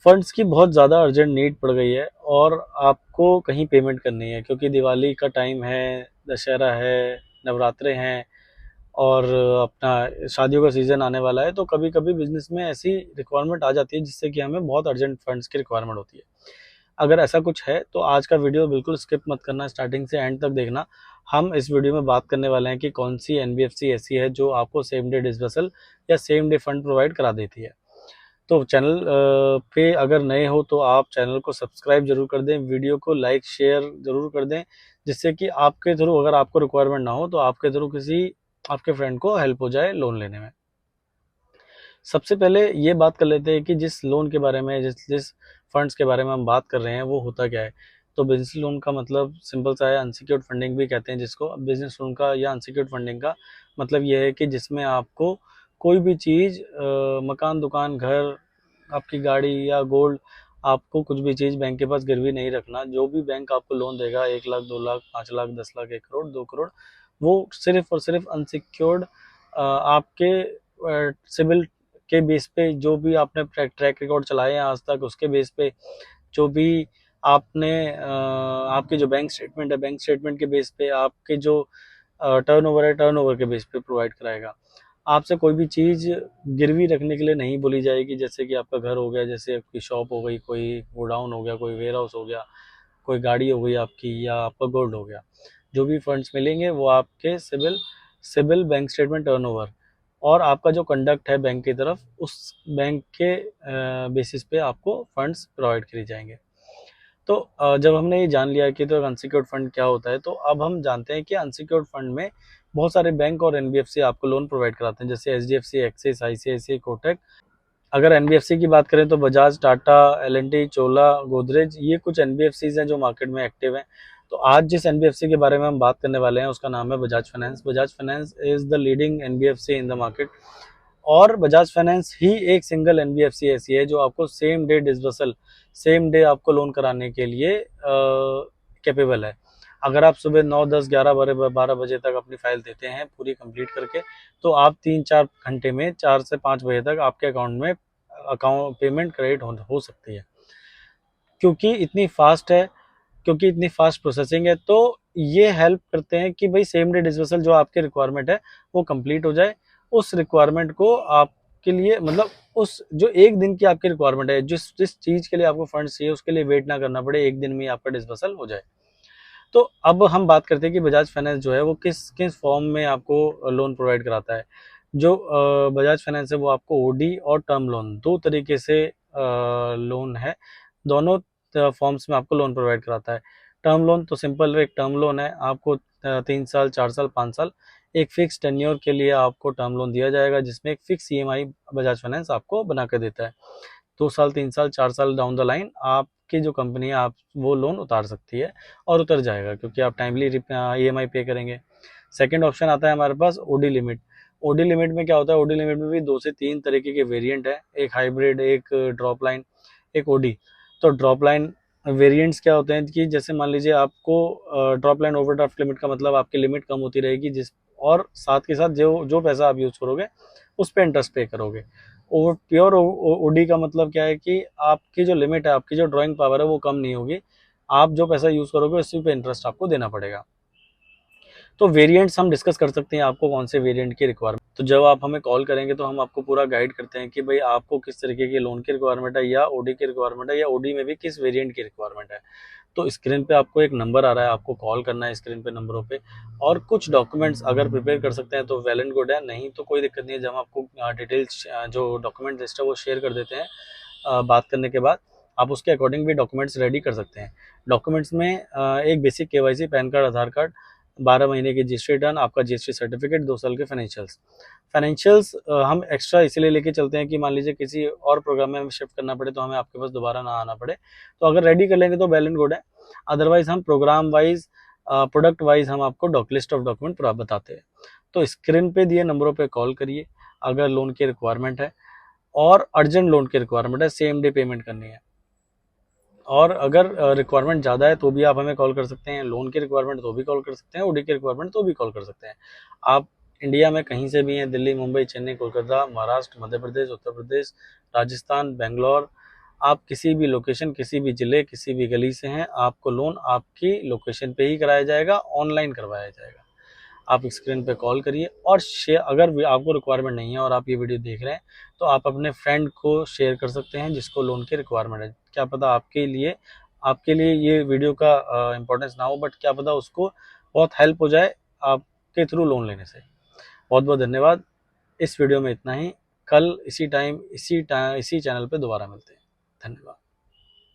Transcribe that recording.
Funds की बहुत ज़्यादा अर्जेंट नीड पड़ गई है और आपको कहीं पेमेंट करनी है क्योंकि दिवाली का टाइम है, दशहरा है, नवरात्रे हैं और अपना शादियों का सीज़न आने वाला है। तो कभी-कभी बिज़नेस में ऐसी रिक्वायरमेंट आ जाती है जिससे कि हमें बहुत अर्जेंट फंड्स की रिक्वायरमेंट होती है। अगर ऐसा कुछ है तो आज का वीडियो बिल्कुल स्किप मत करना, स्टार्टिंग से एंड तक देखना। हम इस वीडियो में बात करने वाले हैं कि कौन सी एनबीएफसी ऐसी है जो आपको सेम डे डिसबर्सल या सेम डे फंड प्रोवाइड करा देती है। तो चैनल पे अगर नए हो तो आप चैनल को सब्सक्राइब जरूर कर दें, वीडियो को लाइक शेयर जरूर कर दें, जिससे कि आपके थ्रू अगर आपको रिक्वायरमेंट ना हो तो आपके थ्रू किसी आपके फ्रेंड को हेल्प हो जाए लोन लेने में। सबसे पहले ये बात कर लेते हैं कि जिस लोन के बारे में जिस जिस फंड्स के बारे में हम बात कर रहे हैं वो होता क्या है। तो बिजनेस लोन का मतलब सिंपल सा है, अनसिक्योर्ड फंडिंग भी कहते हैं जिसको। बिजनेस लोन का या अनसिक्योर्ड फंडिंग का मतलब ये है कि जिसमें आपको कोई भी चीज़, मकान, दुकान, घर, आपकी गाड़ी या गोल्ड, आपको कुछ भी चीज़ बैंक के पास गिरवी नहीं रखना। जो भी बैंक आपको लोन देगा 1 लाख, 2 लाख, 5 लाख, 10 लाख, 1 करोड़, 2 करोड़, वो सिर्फ और सिर्फ अनसिक्योर्ड आपके सिविल के बेस पे, जो भी आपने ट्रैक रिकॉर्ड चलाए हैं आज तक उसके बेस पे, जो भी आपने आपके जो बैंक स्टेटमेंट है, बैंक स्टेटमेंट के बेस पे, आपके जो टर्नओवर है, टर्नओवर के बेस पे प्रोवाइड कराएगा। आपसे कोई भी चीज़ गिरवी रखने के लिए नहीं बोली जाएगी, जैसे कि आपका घर हो गया, जैसे आपकी शॉप हो गई, कोई गोडाउन हो गया, कोई वेयर हाउस हो गया, कोई गाड़ी हो गई आपकी, या आपका गोल्ड हो गया। जो भी फंड्स मिलेंगे वो आपके civil civil bank statement, turnover और आपका जो कंडक्ट है बैंक की तरफ, उस बैंक के बेसिस पे आपको फंड्स प्रोवाइड किए जाएंगे। तो जब हमने ये जान लिया कि तो अनसिक्योर्ड फंड क्या होता है, तो अब हम जानते हैं कि अनसिक्योर्ड फंड में बहुत सारे बैंक और एनबीएफसी आपको लोन प्रोवाइड कराते हैं, जैसे एचडीएफसी, एक्सिस, आईसीआईसीआई, कोटक। अगर एनबीएफसी की बात करें तो बजाज, टाटा, एल&टी, चोला, गोदरेज, ये कुछ एनबीएफसीज हैं जो मार्केट में एक्टिव हैं। तो आज जिस एनबीएफसी के बारे में हम बात करने वाले हैं उसका नाम है Bajaj finance. Bajaj finance is the leading NBFC in the market. और बजाज फाइनेंस ही एक सिंगल एनबीएफसी ऐसी है जो आपको same day disbursal, same day आपको लोन कराने के लिए कैपेबल है। अगर आप सुबह 9, 10, 11, 12 बजे तक अपनी फाइल देते हैं पूरी कंप्लीट करके, तो आप 3-4 घंटे में, 4 से 5 बजे तक आपके अकाउंट में अकाउंट पेमेंट क्रेडिट हो सकती है। क्योंकि इतनी फास्ट है, क्योंकि इतनी फास्ट प्रोसेसिंग है, तो ये हेल्प करते हैं कि भाई सेम डे डिसबर्सल जो आपकी रिक्वायरमेंट है वो कंप्लीट हो जाए। उस रिक्वायरमेंट को आपके लिए, मतलब उस जो एक दिन की आपकी रिक्वायरमेंट है, जिस जिस चीज़ के लिए आपको फंड्स चाहिए उसके लिए वेट ना करना पड़े, एक दिन में आपका डिसबर्सल हो जाए। तो अब हम बात करते हैं कि बजाज फाइनेंस जो है वो किस किस फॉर्म में आपको लोन प्रोवाइड कराता है। जो बजाज फाइनेंस है वो आपको ओडी और टर्म लोन, दो तरीके से लोन है। दोनों फॉर्म्स में आपको लोन प्रोवाइड कराता है। टर्म लोन तो सिंपल एक टर्म लोन है, आपको 3 साल, 4 साल, 5 साल एक फिक्स टेन्योर के लिए आपको टर्म लोन दिया जाएगा, जिसमें एक फिक्स ईएमआई बजाज फाइनेंस आपको बना कर देता है। 2 साल, 3 साल, 4 साल डाउन द लाइन आपकी जो कंपनी है, आप वो लोन उतार सकती है और उतर जाएगा क्योंकि आप टाइमली ईएमआई पे करेंगे। सेकंड ऑप्शन आता है हमारे पास ओडी लिमिट। ओडी लिमिट में क्या होता है, ओडी लिमिट में भी 2 से 3 तरीके के वेरिएंट है, एक हाइब्रिड, एक ड्रॉप लाइन, एक ओडी। तो ड्रॉप लाइन वेरिएंट्स क्या होते हैं कि जैसे मान लीजिए आपको ड्रॉप लाइन ओवरड्राफ्ट लिमिट का मतलब आपकी लिमिट कम होती रहेगी, जिस और साथ के साथ जो जो पैसा आप यूज़ करोगे उस पर इंटरेस्ट पे करोगे। ओवर प्योर ओडी का मतलब क्या है कि आपकी जो लिमिट है, आपकी जो ड्राइंग पावर है वो कम नहीं होगी, आप जो पैसा यूज़ करोगे उसी पे इंटरेस्ट आपको देना पड़ेगा। तो वेरिएंट्स हम डिस्कस कर सकते हैं, आपको कौन से वेरिएंट की रिक्वायरमेंट। तो जब आप हमें कॉल करेंगे तो हम आपको पूरा गाइड करते हैं कि भाई आपको किस तरीके की लोन की रिक्वायरमेंट है, या ओडी की रिक्वायरमेंट है, या ओडी में भी किस वेरिएंट की रिक्वायरमेंट है। तो स्क्रीन पे आपको एक नंबर आ रहा है, आपको कॉल करना है स्क्रीन पे नंबरों पे। और कुछ डॉक्यूमेंट्स अगर प्रिपेयर कर सकते हैं तो वेल एंड गुड है, नहीं तो कोई दिक्कत नहीं है। जब हम आपको डिटेल्स जो डॉक्यूमेंट लिस्ट है वो शेयर कर देते हैं बात करने के बाद, आप उसके अकॉर्डिंग भी डॉक्यूमेंट्स रेडी कर सकते हैं। डॉक्यूमेंट्स में एक बेसिक केवाईसी, पैन कार्ड, आधार कार्ड, 12 महीने की जीएसटी रिटर्न, आपका जीएसटी सर्टिफिकेट, 2 साल के फाइनेंशियल्स। फाइनेंशियल्स हम एक्स्ट्रा इसीलिए लेके चलते हैं कि मान लीजिए किसी और प्रोग्राम में हमें शिफ्ट करना पड़े तो हमें आपके पास दोबारा ना आना पड़े। तो अगर रेडी कर लेंगे तो वेल एंड गुड है, अदरवाइज हम प्रोग्राम वाइज, प्रोडक्ट वाइज हम आपको लिस्ट ऑफ डॉक्यूमेंट पूरा बताते हैं। तो स्क्रीन पे दिए नंबरों पे कॉल करिए अगर लोन की रिक्वायरमेंट है, और अर्जेंट लोन की रिक्वायरमेंट है, सेम डे पेमेंट करनी है। और अगर रिक्वायरमेंट ज़्यादा है तो भी आप हमें कॉल कर सकते हैं, लोन की रिक्वायरमेंट तो भी कॉल कर सकते हैं, ओडी की रिक्वायरमेंट तो भी कॉल कर सकते हैं। आप इंडिया में कहीं से भी हैं, दिल्ली, मुंबई, चेन्नई, कोलकाता, महाराष्ट्र, मध्य प्रदेश, उत्तर प्रदेश, राजस्थान, बेंगलोर, आप किसी भी लोकेशन, किसी भी ज़िले, किसी भी गली से हैं, आपको लोन आपकी लोकेशन पे ही कराया जाएगा, ऑनलाइन करवाया जाएगा। आप स्क्रीन पे कॉल करिए और शेयर, अगर भी आपको रिक्वायरमेंट नहीं है और आप ये वीडियो देख रहे हैं, तो आप अपने फ्रेंड को शेयर कर सकते हैं जिसको लोन की रिक्वायरमेंट है। क्या पता आपके लिए ये वीडियो का इम्पोर्टेंस ना हो, बट क्या पता उसको बहुत हेल्प हो जाए आपके थ्रू लोन लेने से। बहुत बहुत धन्यवाद। इस वीडियो में इतना ही। कल इसी टाइम इसी चैनल पे दोबारा मिलते हैं। धन्यवाद।